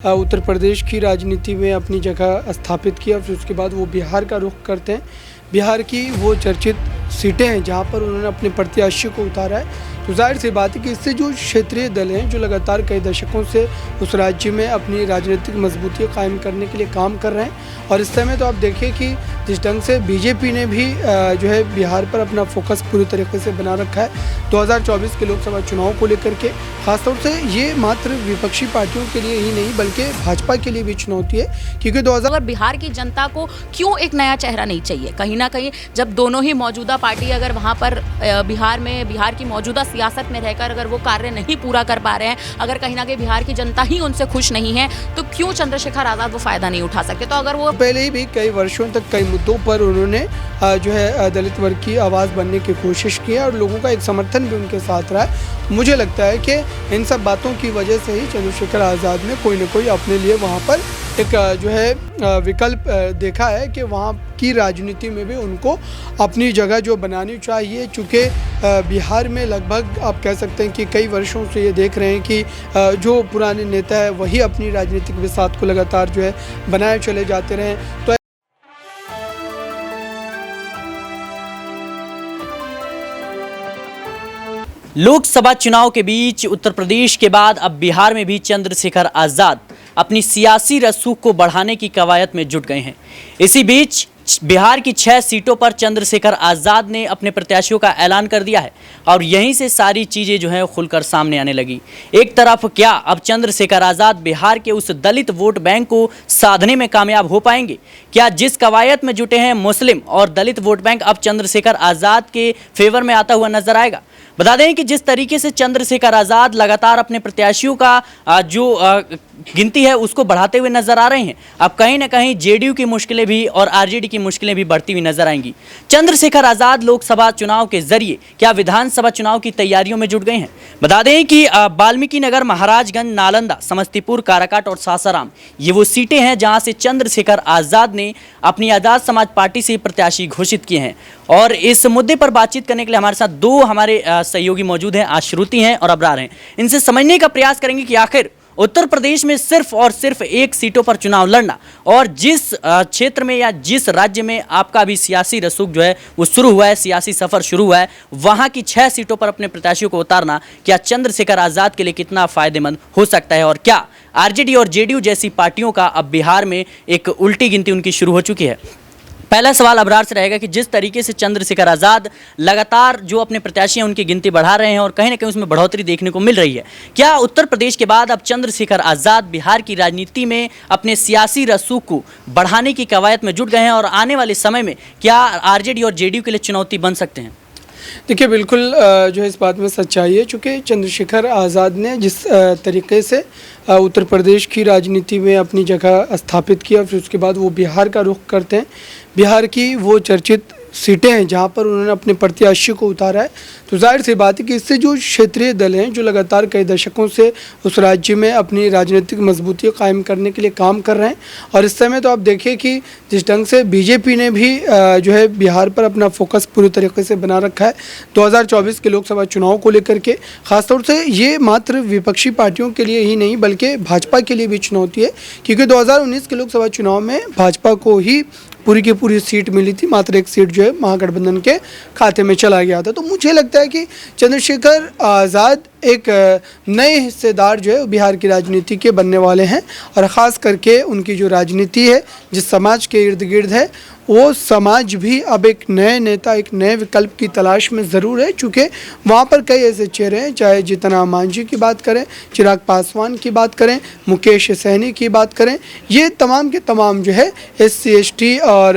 उत्तर प्रदेश की राजनीति में अपनी जगह स्थापित किया। फिर उसके बाद वो बिहार का रुख करते हैं। बिहार की वो चर्चित सीटें हैं जहाँ पर उन्होंने अपने प्रत्याशी को उतारा है। तो जाहिर सी बात है कि इससे जो क्षेत्रीय दल हैं जो लगातार कई दशकों से उस राज्य में अपनी राजनीतिक मजबूती कायम करने के लिए काम कर रहे हैं। और इस समय तो आप देखिए कि जिस ढंग से बीजेपी ने भी जो है बिहार पर अपना फोकस पूरी तरीके से बना रखा है 2024 के लोकसभा चुनाव को लेकर के। खासतौर से ये मात्र विपक्षी पार्टियों के लिए ही नहीं बल्कि भाजपा के लिए भी चुनौती है, क्योंकि 2000 बिहार की जनता को क्यों एक नया चेहरा नहीं चाहिए? कहीं ना कहीं जब दोनों ही मौजूदा पार्टी अगर वहाँ पर बिहार की मौजूदा सियासत में रहकर अगर वो कार्य नहीं पूरा कर पा रहे हैं, अगर कहीं ना कहीं बिहार की जनता ही उनसे खुश नहीं है, तो क्यों चंद्रशेखर आजाद वो फायदा नहीं उठा सकते? तो अगर वो पहले ही भी कई वर्षों तक कई मुद्दों पर उन्होंने जो है दलित वर्ग की आवाज़ बनने की कोशिश की है और लोगों का एक समर्थन भी उनके साथ रहा है। मुझे लगता है कि इन सब बातों की वजह से ही चंद्रशेखर आज़ाद ने कोई न कोई अपने लिए वहाँ पर एक जो है विकल्प देखा है कि वहाँ की राजनीति में भी उनको अपनी जगह जो बनानी चाहिए। चूँकि बिहार में लगभग आप कह सकते हैं कि कई वर्षों से ये देख रहे हैं कि जो पुराने नेता है वही अपनी राजनीतिक बिसात को लगातार जो है बनाए चले जाते रहे। तो लोकसभा चुनाव के बीच उत्तर प्रदेश के बाद अब बिहार में भी चंद्रशेखर आजाद अपनी सियासी रसूख को बढ़ाने की कवायद में जुट गए हैं। इसी बीच बिहार की 6 सीटों पर चंद्रशेखर आजाद ने अपने प्रत्याशियों का ऐलान कर दिया है और यहीं से सारी चीजें जो है खुलकर सामने आने लगी। एक तरफ क्या अब चंद्रशेखर आजाद बिहार के उस दलित वोट बैंक को साधने में कामयाब हो पाएंगे? क्या जिस कवायद में जुटे हैं मुस्लिम और दलित वोट बैंक अब चंद्रशेखर आजाद के फेवर में आता हुआ नजर आएगा? बता दें कि जिस तरीके से चंद्रशेखर आजाद लगातार अपने प्रत्याशियों का जो गिनती है उसको बढ़ाते हुए नजर आ रहे हैं, अब कहीं ना कहीं जेडीयू की मुश्किलें भी और आरजेडी की मुश्किलें भी बढ़ती हुई नजर आएंगी। चंद्रशेखर आजाद लोकसभा चुनाव के जरिए क्या विधानसभा चुनाव की तैयारियों में जुट गए हैं? बता दें कि वाल्मीकि नगर, महाराजगंज, नालंदा, समस्तीपुर, काराकाट और सासाराम ये वो सीटें हैं जहां से चंद्रशेखर आजाद ने अपनी आजाद समाज पार्टी से प्रत्याशी घोषित किए हैं। और इस मुद्दे पर बातचीत करने के लिए हमारे साथ दो हमारे सहयोगी मौजूद हैं, आश्रुति हैं और अबरार हैं। इनसे समझने का प्रयास करेंगे कि आखिर उत्तर प्रदेश में सिर्फ और सिर्फ 1 सीटों पर चुनाव लड़ना और जिस क्षेत्र में या जिस राज्य में आपका भी सियासी रसूख जो है वो शुरू हुआ है, सियासी सफर शुरू हुआ है, वहां की 6 सीटों पर अपने प्रत्याशियों को उतारना क्या चंद्रशेखर आजाद के लिए कितना फायदेमंद हो सकता है? और क्या आरजेडी और जेडीयू जैसी पार्टियों का अब बिहार में एक उल्टी गिनती उनकी शुरू हो चुकी है? पहला सवाल अबरार से रहेगा कि जिस तरीके से चंद्रशेखर आजाद लगातार जो अपने प्रत्याशी हैं उनकी गिनती बढ़ा रहे हैं और कहीं ना कहीं उसमें बढ़ोतरी देखने को मिल रही है, क्या उत्तर प्रदेश के बाद अब चंद्रशेखर आजाद बिहार की राजनीति में अपने सियासी रसूख को बढ़ाने की कवायद में जुट गए हैं और आने वाले समय में क्या आरजेडी और जेडीयू के लिए चुनौती बन सकते हैं? देखिए, बिल्कुल जो है इस बात में सच्चाई है। चूँकि चंद्रशेखर आज़ाद ने जिस तरीके से उत्तर प्रदेश की राजनीति में अपनी जगह स्थापित किया, फिर उसके बाद वो बिहार का रुख करते हैं। बिहार की वो चर्चित सीटें हैं जहाँ पर उन्होंने अपने प्रत्याशी को उतारा है। तो जाहिर सी बात है कि इससे जो क्षेत्रीय दल हैं जो लगातार कई दशकों से उस राज्य में अपनी राजनीतिक मजबूती कायम करने के लिए काम कर रहे हैं। और इस समय तो आप देखिए कि जिस ढंग से बीजेपी ने भी जो है बिहार पर अपना फोकस पूरी तरीके से बना रखा है 2024 के लोकसभा चुनाव को लेकर के। खासतौर से ये मात्र विपक्षी पार्टियोों के लिए ही नहीं बल्कि भाजपा के लिए भी चुनौती है, क्योंकि 2019 के लोकसभा चुनाव में भाजपा को ही पूरी की पूरी सीट मिली थी, मात्र 1 सीट जो है महागठबंधन के खाते में चला गया था। तो मुझे लगता है कि चंद्रशेखर आज़ाद एक नए हिस्सेदार जो है बिहार की राजनीति के बनने वाले हैं। और ख़ास करके उनकी जो राजनीति है जिस समाज के इर्द गिर्द है, वो समाज भी अब एक नए नेता, एक नए विकल्प की तलाश में ज़रूर है। चूँकि वहाँ पर कई ऐसे चेहरे हैं, चाहे जीतन राम मांझी की बात करें, चिराग पासवान की बात करें, मुकेश सहनी की बात करें, ये तमाम के तमाम जो है SC ST और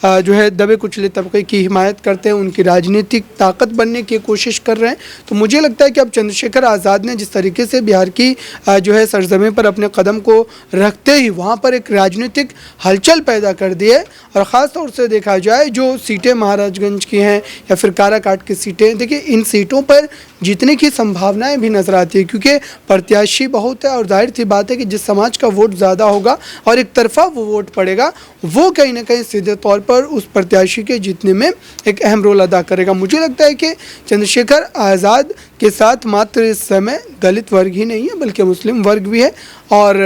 जो है दबे कुचले तबके की हिमायत करते हैं, उनकी राजनीतिक ताकत बनने की कोशिश कर रहे हैं। तो मुझे लगता है कि अब चंद्रशेखर आज़ाद ने जिस तरीके से बिहार की जो है सरजमीं पर अपने कदम को रखते ही वहाँ पर एक राजनीतिक हलचल पैदा कर दी है। और ख़ास तौर से देखा जाए जो सीटें महाराजगंज की हैं या फिर काराकाट की सीटें, देखिए इन सीटों पर जीतने की संभावनाएं भी नजर आती है, क्योंकि प्रत्याशी बहुत है और जाहिर सी बात है कि जिस समाज का वोट ज़्यादा होगा और एक तरफा वो वोट पड़ेगा, वो कहीं ना कहीं सीधे तौर पर उस प्रत्याशी के जीतने में एक अहम रोल अदा करेगा। मुझे लगता है कि चंद्रशेखर आज़ाद के साथ मात्र मात्र इस समय दलित वर्ग ही नहीं है बल्कि मुस्लिम वर्ग भी है, और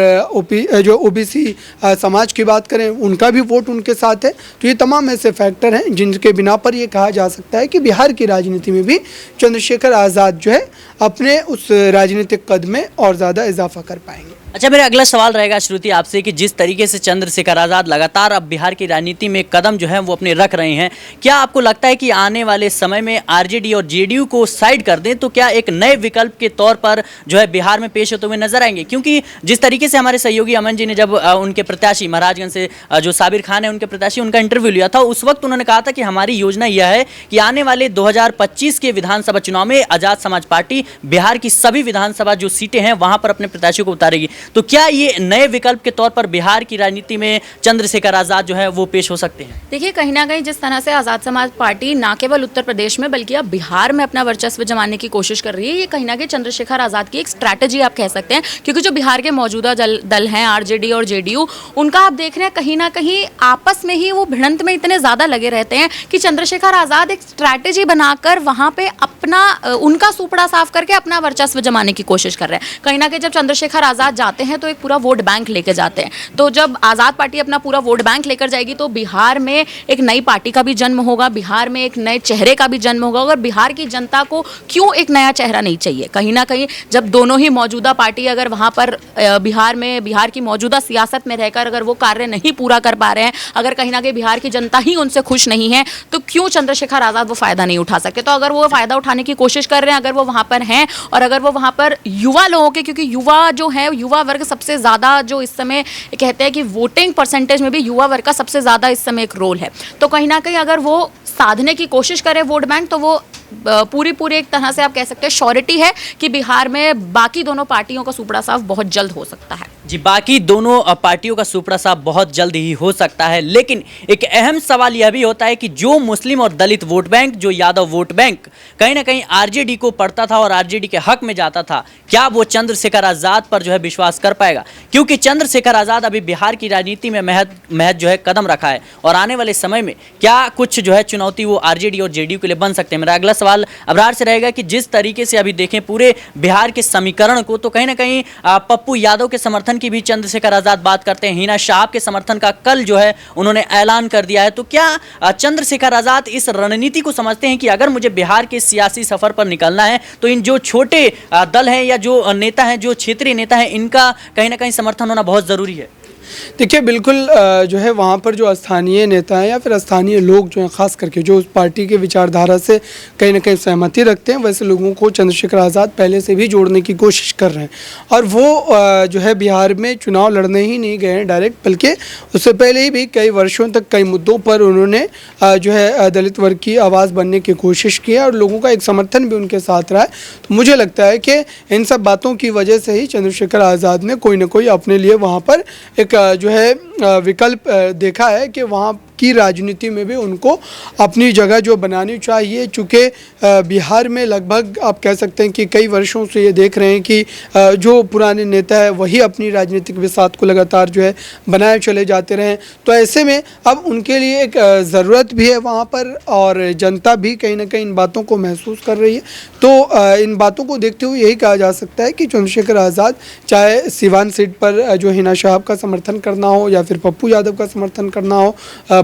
जो ओबीसी समाज की बात करें उनका भी वोट उनके साथ है। तो ये तमाम ऐसे फैक्टर हैं जिनके बिना पर ये कहा जा सकता है कि बिहार की राजनीति में भी चंद्रशेखर आज़ाद जो है अपने उस राजनीतिक कद में और ज़्यादा इजाफा कर पाएंगे। अच्छा, मेरा अगला सवाल रहेगा श्रुति आपसे कि जिस तरीके से चंद्रशेखर आज़ाद लगातार अब बिहार की राजनीति में कदम जो है वो अपने रख रहे हैं, क्या आपको लगता है कि आने वाले समय में आरजेडी और जेडीयू को साइड कर दें तो क्या एक नए विकल्प के तौर पर जो है बिहार में पेश होते हुए नजर आएंगे? क्योंकि जिस तरीके से हमारे सहयोगी अमन जी ने जब उनके प्रत्याशी महाराजगंज से जो साबिर खान है उनके प्रत्याशी उनका इंटरव्यू लिया था, उस वक्त उन्होंने कहा था कि हमारी योजना यह है कि आने वाले 2025 के विधानसभा चुनाव में आजाद समाज पार्टी बिहार की सभी विधानसभा जो सीटें हैं वहां पर अपने प्रत्याशियों को उतारेगी। तो क्या ये नए विकल्प के तौर पर बिहार की राजनीति में चंद्रशेखर आज़ाद जो है वो पेश हो सकते हैं? देखिए, कहीं ना कहीं जिस तरह से आज़ाद समाज पार्टी ना केवल उत्तर प्रदेश में बल्कि अब बिहार में अपना वर्चस्व जमाने की कोशिश कर रही है, ये कहीं ना कहीं चंद्रशेखर आज़ाद की एक स्ट्रैटेजी आप कह सकते हैं। क्योंकि जो बिहार के मौजूदा दल हैं आरजेडी और जेडीयू, उनका आप देख रहे हैं कहीं ना कहीं आपस में ही वो भिड़ंत में इतने ज़्यादा लगे रहते हैं कि चंद्रशेखर आज़ाद एक स्ट्रैटेजी बनाकर वहाँ पे अपना उनका सुपड़ा साफ करके अपना वर्चस्व जमाने की कोशिश कर रहे हैं। कहीं ना कहीं जब चंद्रशेखर आज़ाद जाते हैं तो एक पूरा वोट बैंक लेके जाते हैं। तो जब आज़ाद पार्टी अपना पूरा वोट बैंक लेकर जाएगी तो बिहार में एक नई पार्टी का भी जन्म होगा, बिहार में एक नए चेहरे का भी जन्म होगा। और बिहार की जनता को क्यों एक नया चेहरा नहीं चाहिए? कहीं ना कहीं जब दोनों ही मौजूदा पार्टी अगर वहाँ पर बिहार की मौजूदा सियासत में रहकर अगर वो कार्य नहीं पूरा कर पा रहे हैं, अगर कहीं ना कहीं बिहार की जनता ही उनसे खुश नहीं है, तो क्यों चंद्रशेखर आज़ाद वो फ़ायदा नहीं उठा सकते? तो अगर वो फ़ायदा उठाने की कोशिश कर रहे हैं, अगर वो वहाँ पर हैं और अगर वो वहाँ पर युवा लोगों के, क्योंकि युवा जो है, युवा वर्ग सबसे ज़्यादा जो इस समय कहते हैं कि वोटिंग परसेंटेज में भी युवा वर्ग का सबसे ज़्यादा इस समय एक रोल है, तो कहीं ना कहीं अगर वो साधने की कोशिश करे वोट बैंक, तो वो पूरी एक तरह से आप कह सकते हैं श्योरिटी है कि बिहार में बाकी दोनों पार्टियों का सुपड़ा साफ बहुत जल्द हो सकता है। जी, बाकी दोनों पार्टियों का सुपड़ा साफ बहुत जल्द ही हो सकता है, लेकिन एक अहम सवाल यह भी होता है कि जो मुस्लिम और दलित वोट बैंक, जो यादव वोट बैंक कहीं ना कहीं आरजेडी को पड़ता था और आरजेडी के हक में जाता था, क्या वो चंद्रशेखर आज़ाद पर जो है विश्वास कर पाएगा? क्योंकि चंद्रशेखर आज़ाद अभी बिहार की राजनीति में महज जो है कदम रखा है और आने वाले समय में क्या कुछ जो है चुनौती वो आरजेडी और जेडीयू के लिए बन सकते हैं? मेरा अगला सवाल अबरार से रहेगा कि जिस तरीके से अभी देखें पूरे बिहार के समीकरण को, तो कहीं ना कहीं पप्पू यादव के समर्थन की भी चंद्रशेखर आज़ाद बात करते हैं, हिना शाह के समर्थन का कल जो है उन्होंने ऐलान कर दिया है। तो क्या चंद्रशेखर आज़ाद इस रणनीति को समझते हैं कि अगर मुझे बिहार के सियासी सफर पर निकलना है तो इन जो छोटे दल हैं या जो नेता हैं, जो क्षेत्रीय नेता हैं, इनका कहीं ना कहीं समर्थन होना बहुत ज़रूरी है? देखिए, बिल्कुल जो है वहाँ पर जो स्थानीय नेता हैं या फिर स्थानीय लोग जो हैं, ख़ास करके जो उस पार्टी के विचारधारा से कहीं ना कहीं सहमति रखते हैं, वैसे लोगों को चंद्रशेखर आज़ाद पहले से भी जोड़ने की कोशिश कर रहे हैं। और वो जो है बिहार में चुनाव लड़ने ही नहीं गए हैं डायरेक्ट, बल्कि उससे पहले ही भी कई वर्षों तक कई मुद्दों पर उन्होंने जो है दलित वर्ग की आवाज़ बनने की कोशिश की है और लोगों का एक समर्थन भी उनके साथ रहा है। तो मुझे लगता है कि इन सब बातों की वजह से ही चंद्रशेखर आज़ाद ने कोई ना कोई अपने लिए वहाँ पर एक जो है विकल्प देखा है कि वहाँ की राजनीति में भी उनको अपनी जगह जो बनानी चाहिए। चूँकि बिहार में लगभग आप कह सकते हैं कि कई वर्षों से ये देख रहे हैं कि जो पुराने नेता है वही अपनी राजनीतिक बिसात को लगातार जो है बनाए चले जाते रहे। तो ऐसे में अब उनके लिए एक ज़रूरत भी है वहाँ पर और जनता भी कहीं ना कहीं इन बातों को महसूस कर रही है। तो इन बातों को देखते हुए यही कहा जा सकता है कि चंद्रशेखर आज़ाद चाहे सिवान सीट पर जो हिना शाह का समर्थन करना हो या फिर पप्पू यादव का समर्थन करना हो,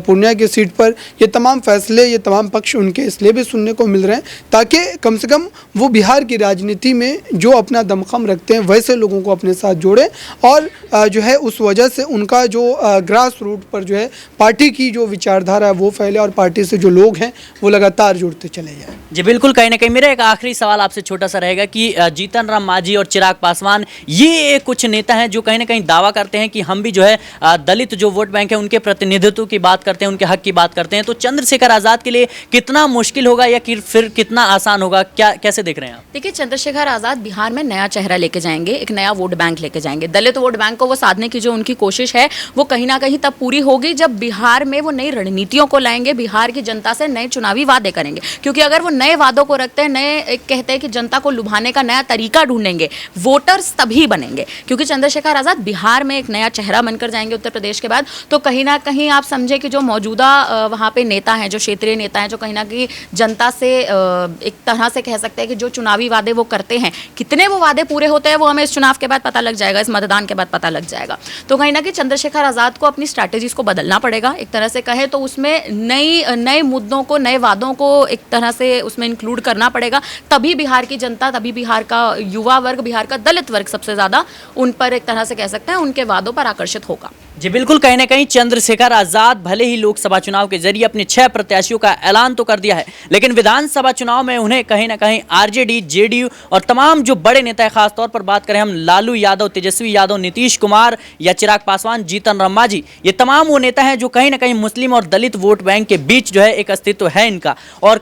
पूर्णिया की सीट पर, ये तमाम फैसले, ये तमाम पक्ष उनके इसलिए भी सुनने को मिल रहे हैं ताकि कम से कम वो बिहार की राजनीति में जो अपना दमखम रखते हैं वैसे लोगों को अपने साथ जोड़े और जो है उस वजह से उनका जो ग्रास रूट पर जो है पार्टी की जो विचारधारा है वो फैले और पार्टी से जो लोग हैं वो लगातार जुड़ते चले जाएं। जी बिल्कुल, कहीं ना कहीं मेरा एक आखिरी सवाल आपसे छोटा सा रहेगा कि जीतन राम मांझी और चिराग पासवान ये कुछ नेता हैं जो कहीं ना कहीं दावा करते हैं कि हम भी जो है दलित जो वोट बैंक है उनके प्रतिनिधित्व की बात करते हैं, उनके हक की बात करते हैं। तो चंद्रशेखर आज़ाद के लिए कितना मुश्किल होगा या फिर कितना आसान होगा, क्या कैसे देख रहे हैं आप? देखिए, चंद्रशेखर आज़ाद बिहार में नया चेहरा लेके जाएंगे, एक नया वोट बैंक लेके जाएंगे। दलित वोट बैंक को वो साधने की जो उनकी कोशिश है वो कहीं ना कहीं तब पूरी होगी जब बिहार में वो नई रणनीतियों को लाएंगे, बिहार की जनता से नए चुनावी वादे करेंगे। क्योंकि अगर वो नए वादों को रखते हैं, नए कहते हैं कि जनता को लुभाने का नया तरीका ढूंढेंगे, वोटर्स तभी बनेंगे। क्योंकि चंद्रशेखर आज़ाद बिहार में एक नया चेहरा चेहरा बनकर जाएंगे उत्तर प्रदेश के बाद, तो कहीं ना कहीं आप समझे कि जो मौजूदा वहाँ पे नेता हैं, जो क्षेत्रीय नेता हैं, जो कहीं ना कहीं जनता से एक तरह से कह सकते हैं कि जो चुनावी वादे वो करते हैं, कितने वो वादे पूरे होते हैं वो हमें इस चुनाव के बाद पता लग जाएगा, इस मतदान के बाद पता लग जाएगा। तो कहीं ना कहीं चंद्रशेखर आज़ाद को अपनी स्ट्रैटेजीज को बदलना पड़ेगा, एक तरह से कहे तो उसमें नए मुद्दों को, नए वादों को एक तरह से उसमें इंक्लूड करना पड़ेगा। तभी बिहार की जनता, तभी बिहार का युवा वर्ग, बिहार का दलित वर्ग सबसे ज़्यादा उन पर एक तरह से कह सकते हैं उनके वादों पर आकर्षित होगा। जी बिल्कुल, कहीं ना कहीं चंद्रशेखर आजाद भले ही लोकसभा चुनाव के जरिए अपने 6 प्रत्याशियों का ऐलान तो कर दिया है, लेकिन विधानसभा चुनाव में उन्हें कहीं ना कहीं आरजेडी, जेडीयू और तमाम जो बड़े नेता है, खासतौर पर बात करें हम लालू यादव, तेजस्वी यादव, नीतीश कुमार या चिराग पासवान, जीतन राम मांझी, ये तमाम वो नेता हैं जो कहीं ना कहीं मुस्लिम और दलित वोट बैंक के बीच जो है एक अस्तित्व है इनका। और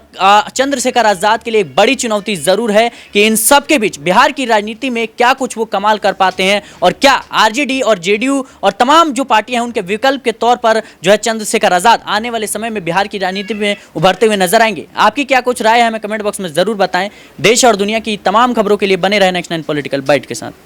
चंद्रशेखर आजाद के लिए एक बड़ी चुनौती जरूर है कि इन सब के बीच बिहार की राजनीति में क्या कुछ वो कमाल कर पाते हैं, और क्या आरजेडी और जेडीयू और तमाम जो पार्टियां हैं उनके विकल्प के तौर पर जो है चंद्रशेखर आजाद आने वाले समय में बिहार की राजनीति में उभरते हुए नजर आएंगे। आपकी क्या कुछ राय है हमें कमेंट बॉक्स में जरूर बताएं। देश और दुनिया की तमाम खबरों के लिए बने रहे नेक्स्ट 9 पॉलिटिकल बाइट के साथ।